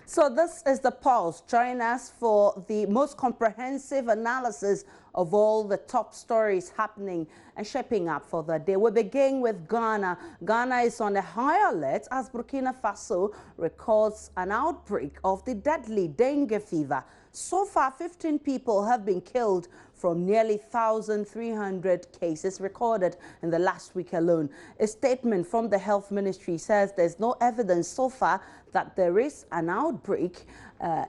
So this is The Pulse. Join us for the most comprehensive analysis of all the top stories happening and shaping up for the day. We begin with Ghana. Ghana is on a high alert as Burkina Faso records an outbreak of the deadly dengue fever. So far, 15 people have been killed from nearly 1,300 cases recorded in the last week alone. A statement from the Health Ministry says there's no evidence so far that there is an outbreak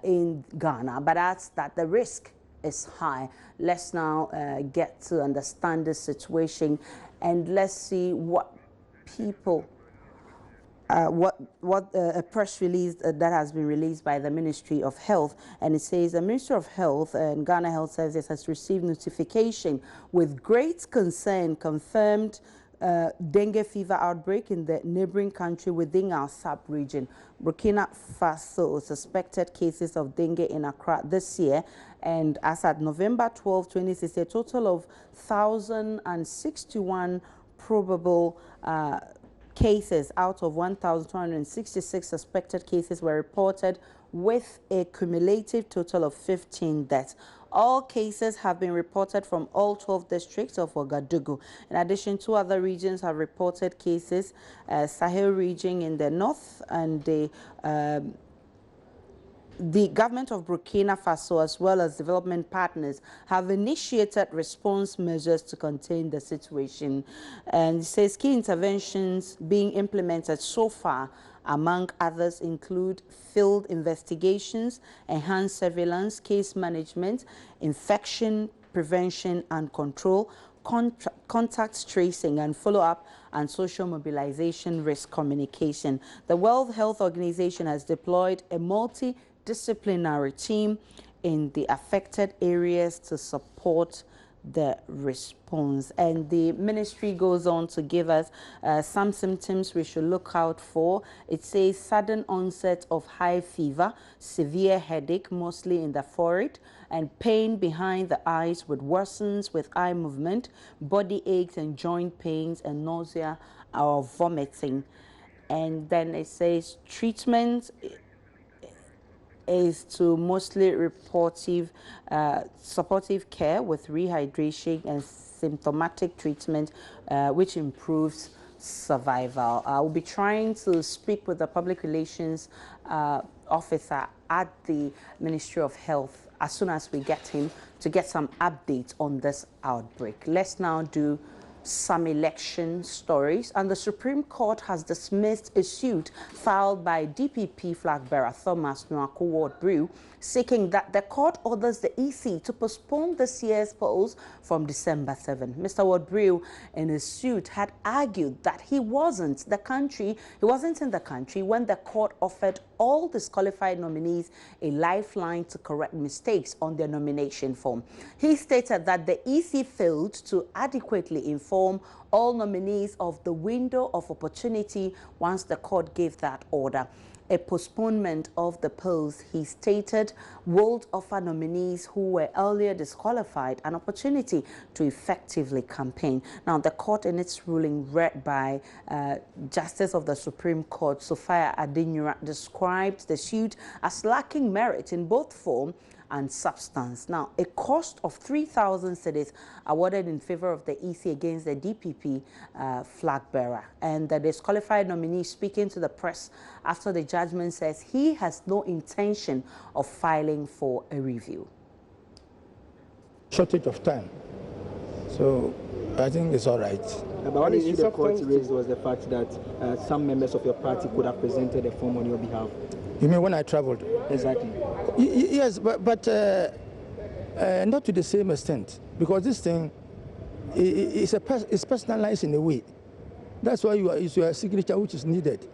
in Ghana, but adds that the risk is high. Let's now get to understand the situation, and let's see what people a press release that has been released by the Ministry of Health, and it says the Ministry of Health and Ghana Health Services has received notification with great concern confirmed dengue fever outbreak in the neighboring country within our sub-region. Burkina Faso suspected cases of dengue in Accra this year, and as at November 12, 2016, a total of 1,061 probable cases out of 1,266 suspected cases were reported, with a cumulative total of 15 deaths. All cases have been reported from all 12 districts of Ouagadougou. In addition, 2 other regions have reported cases, Sahel region in the north, and the government of Burkina Faso, as well as development partners, have initiated response measures to contain the situation. And it says key interventions being implemented so far, among others, include field investigations, enhanced surveillance, case management, infection prevention and control, contact tracing and follow-up, and social mobilization risk communication. The World Health Organization has deployed a multidisciplinary team in the affected areas to support the response. And the ministry goes on to give us some symptoms we should look out for. It says sudden onset of high fever, severe headache, mostly in the forehead, and pain behind the eyes with worsens with eye movement, body aches and joint pains, and nausea or vomiting. And then it says treatment is to mostly supportive care with rehydration and symptomatic treatment, which improves survival. I will be trying to speak with the public relations officer at the Ministry of Health as soon as we get him to get some updates on this outbreak. Let's now do some election stories, and the Supreme Court has dismissed a suit filed by DPP flag bearer Thomas Nwaku Ward-Brewell, seeking that the court orders the EC to postpone this year's polls from December 7. Mr. Ward-Brewell, in his suit, had argued that he wasn't in the country when the court offered all disqualified nominees a lifeline to correct mistakes on their nomination form. He stated that the EC failed to adequately inform all nominees of the window of opportunity once the court gave that order. A postponement of the polls, he stated, would offer nominees who were earlier disqualified an opportunity to effectively campaign. Now, the court, in its ruling read by Justice of the Supreme Court, Sophia Adinura, described the suit as lacking merit in both form and substance. Now, a cost of 3,000 cedis awarded in favor of the EC against the DPP flag bearer. And the disqualified nominee, speaking to the press after the judgment, says he has no intention of filing for a review. Shortage of time, so I think it's all right. But one issue the court raised was the fact that some members of your party could have presented a form on your behalf. You mean when I traveled? Exactly. Yes, but not to the same extent, because this thing is personalized in a way. That's why it's your signature which is needed.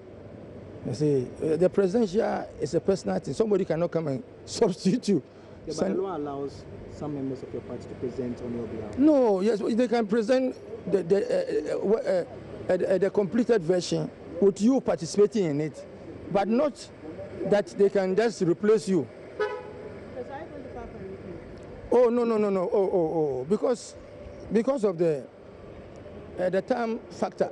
You see, the presidential is a personal thing. Somebody cannot come and substitute you. Yeah, but the law allows some members of your party to present on your behalf. No, yes, they can present the completed version with you participating in it, but not that they can just replace you. Oh, no. Oh, because of the time factor.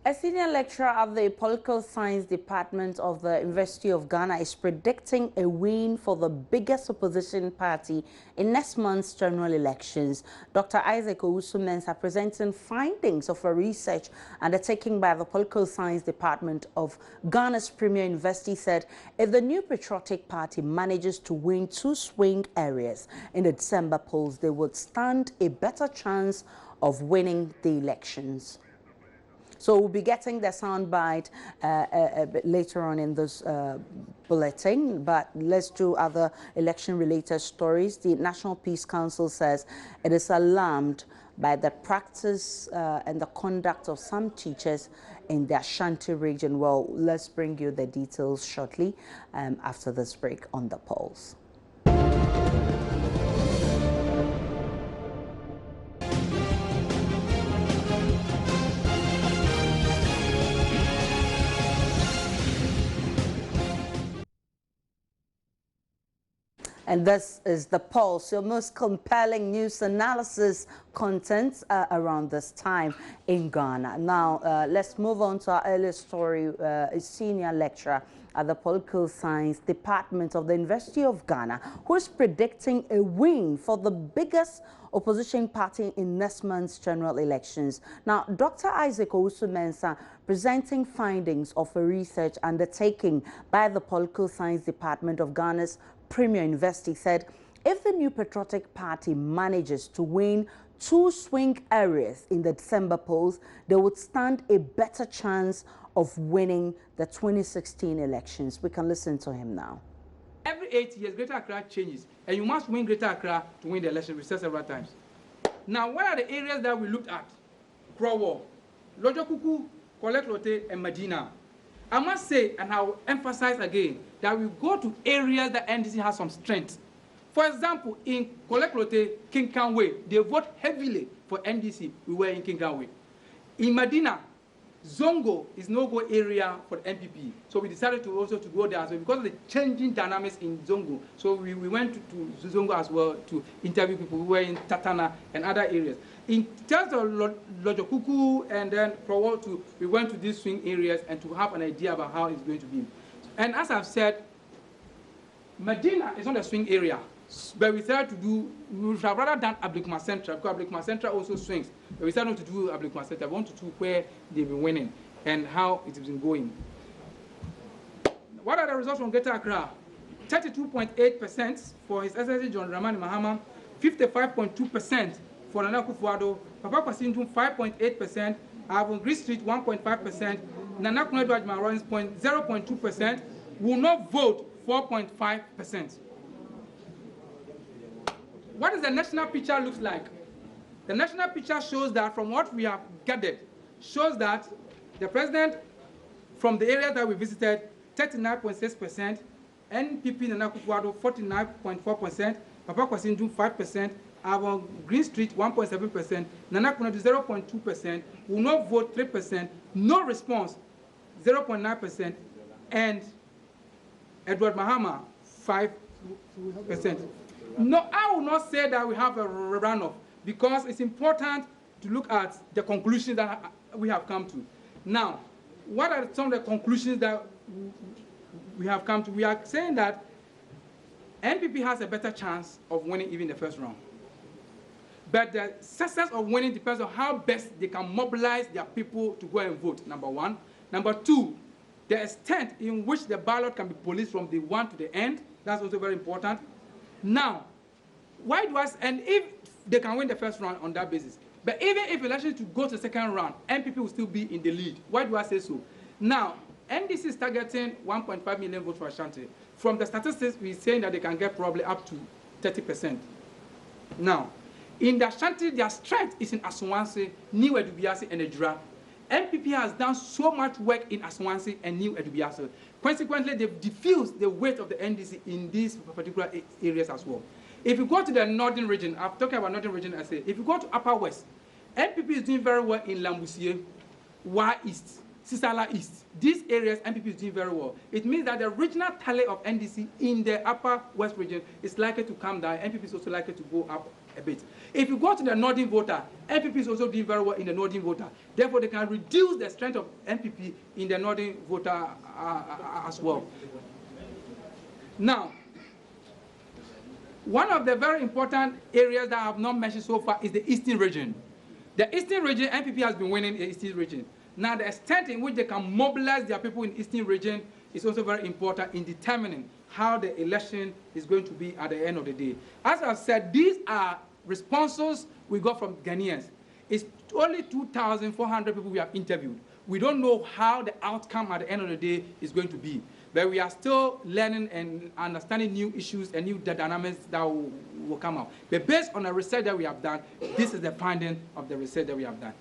A senior lecturer at the Political Science Department of the University of Ghana is predicting a win for the biggest opposition party in next month's general elections. Dr. Isaac Owusu-Mensah presenting findings of a research undertaken by the Political Science Department of Ghana's premier university said if the New Patriotic Party manages to win 2 swing areas in the December polls, they would stand a better chance of winning the elections. So we'll be getting the soundbite a bit later on in this bulletin, but let's do other election-related stories. The National Peace Council says it is alarmed by the practice and the conduct of some teachers in the Ashanti region. Well, let's bring you the details shortly after this break on the polls. And this is the Pulse, your most compelling news analysis content around this time in Ghana. Now, let's move on to our earlier story. A senior lecturer at the Political Science Department of the University of Ghana, who is predicting a win for the biggest opposition party in next month's general elections. Now, Dr. Isaac Owusu-Mensah presenting findings of a research undertaken by the Political Science Department of Ghana's premier university said if the New Patriotic Party manages to win 2 swing areas in the December polls, they would stand a better chance of winning the 2016 elections. We can listen to him now. Every 8 years, Greater Accra changes, and you must win Greater Accra to win the election. We said several times. Now, what are the areas that we looked at? Krowo, Lojokuku, Koleklote, and Medina. I must say, and I will emphasize again, that we go to areas that NDC has some strength. For example, in Koleklote, King Kanwe, they vote heavily for NDC. We were in King Kanwe. In Medina, Zongo is no-go area for the MPP. So we decided to also to go there as well because of the changing dynamics in Zongo. So we went to Zongo as well to interview people. We were in Tatana and other areas. In terms of Lojokuku and then Krowo, we went to these swing areas and to have an idea about how it's going to be. And as I've said, Medina is not a swing area, but we decided to do, we would have rather done Ablikuma Central, because Ablikuma Central also swings. But we decided not to do Ablikuma Central. We want to do where they've been winning and how it has been going. What are the results from Greater Accra? 32.8% for His Excellency John Dramani Mahama, 55.2% for Nana Akufo-Addo, Papa Kwasi Nkrumah 5.8%, Avon Green Street 1.5%, Nana Akufo-Addo 0.2%, will not vote 4.5%. What does the national picture look like? The national picture shows that from what we have gathered, shows that the president from the area that we visited, 39.6%, NPP Nana Akufo-Addo 49.4%, Papa Kwasi Nkrumah 5%, Avon Green Street 1.7%, Nana Akufo-Addo 0.2%, will not vote 3%, no response 0.9%, and Edward Mahama 5%. No, I will not say that we have a runoff because it's important to look at the conclusions that we have come to. Now, what are some of the conclusions that we have come to? We are saying that NPP has a better chance of winning even the first round. But the success of winning depends on how best they can mobilize their people to go and vote, number one. Number two, the extent in which the ballot can be policed from the one to the end, that's also very important. Now, why do I, and if they can win the first round on that basis, but even if elections to go to the second round, NPP will still be in the lead. Why do I say so? Now, NDC is targeting 1.5 million votes for Ashanti. From the statistics, we're saying that they can get probably up to 30%. Now, in the Ashanti, their strength is in Aswansi, New Edubiase, and Ejura. NPP has done so much work in Aswansi and New Edubiase. Consequently, they've diffused the weight of the NDC in these particular areas as well. If you go to the northern region, I'm talking about northern region, I say, if you go to Upper West, NPP is doing very well in Lambusie, Wa East, Sisala East. These areas, NPP is doing very well. It means that the regional tally of NDC in the upper west region is likely to come down. NPP is also likely to go up a bit. If you go to the northern voter, NPP is also doing very well in the northern voter. Therefore, they can reduce the strength of NPP in the northern voter as well. Now, one of the very important areas that I have not mentioned so far is the eastern region. The eastern region, NPP has been winning the eastern region. Now, the extent in which they can mobilize their people in the eastern region is also very important in determining how the election is going to be at the end of the day. As I've said, these are responses we got from Ghanaians. It's only 2,400 people we have interviewed. We don't know how the outcome at the end of the day is going to be. But we are still learning and understanding new issues and new dynamics that will come out. But based on the research that we have done, this is the finding of the research that we have done.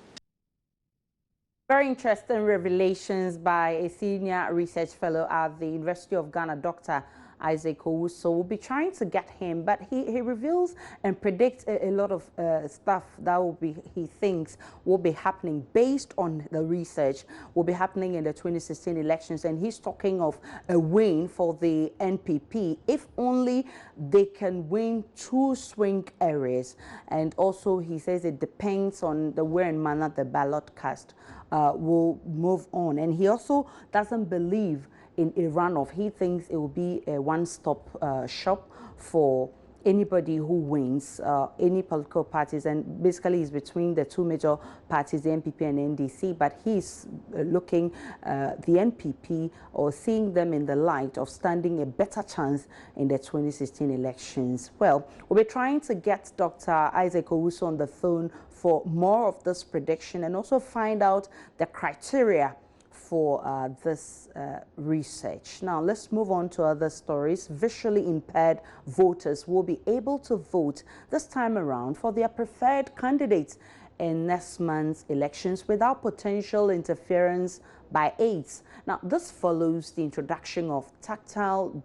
Very interesting revelations by a senior research fellow at the University of Ghana, Dr. Isaac Owusu. We'll be trying to get him, but he reveals and predicts a lot of stuff that he thinks will be happening based on the research will be happening in the 2016 elections. And he's talking of a win for the NPP if only they can win 2 swing areas. And also he says it depends on the way and manner the ballot cast will move on. And he also doesn't believe in a runoff. He thinks it will be a one-stop shop for anybody who wins, any political parties, and basically it's between the 2 major parties, the NPP and NDC, but he's looking the NPP or seeing them in the light of standing a better chance in the 2016 elections. Well, we'll be trying to get Dr. Isaac Owusu on the phone for more of this prediction and also find out the criteria for this research. Now, let's move on to other stories. Visually impaired voters will be able to vote this time around for their preferred candidates in next month's elections without potential interference by aides. Now, this follows the introduction of tactile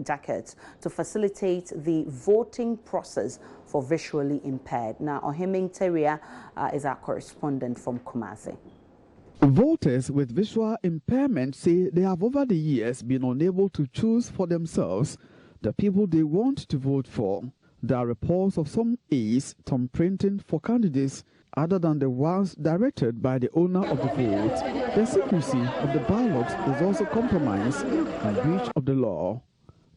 jackets to facilitate the voting process for visually impaired. Now, Ohiming Teria is our correspondent from Kumasi. Voters with visual impairment say they have over the years been unable to choose for themselves the people they want to vote for. There are reports of some aides thumbprinting for candidates other than the ones directed by the owner of the vote. The secrecy of the ballot is also compromised and breach of the law.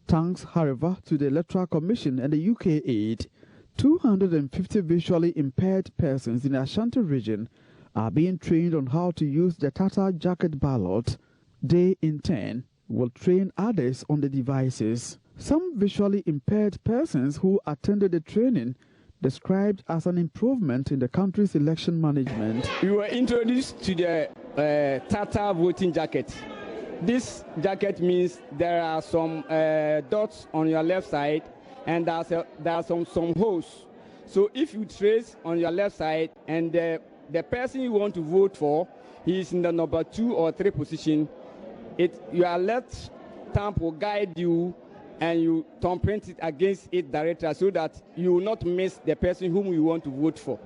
Thanks, however, to the Electoral Commission and the UK aid, 250 visually impaired persons in the Ashanti region are being trained on how to use the Tata jacket ballot. They, in turn, will train others on the devices. Some visually impaired persons who attended the training described as an improvement in the country's election management. We were introduced to the Tata voting jacket. This jacket means there are some dots on your left side and there are some holes. So if you trace on your left side and the person you want to vote for, he is in the number 2 or 3 position, your left thumb will guide you and you thumbprint it against it directly so that you will not miss the person whom you want to vote for.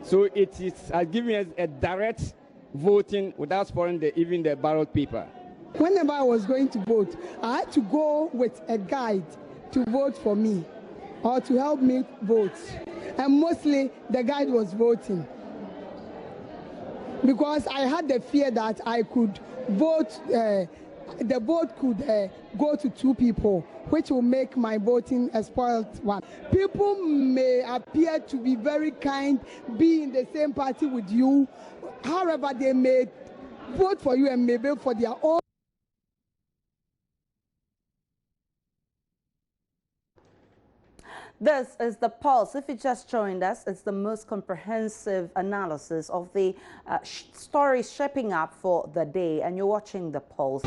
So it is giving us a direct voting without spoiling even the ballot paper. Whenever I was going to vote, I had to go with a guide to vote for me or to help me vote. And mostly the guide was voting, because I had the fear that I could vote, the vote could go to 2 people, which will make my voting a spoiled one. People may appear to be very kind, be in the same party with you. However, they may vote for you and may vote for their own. This is The Pulse. If you just joined us, it's the most comprehensive analysis of the stories shaping up for the day, and you're watching The Pulse.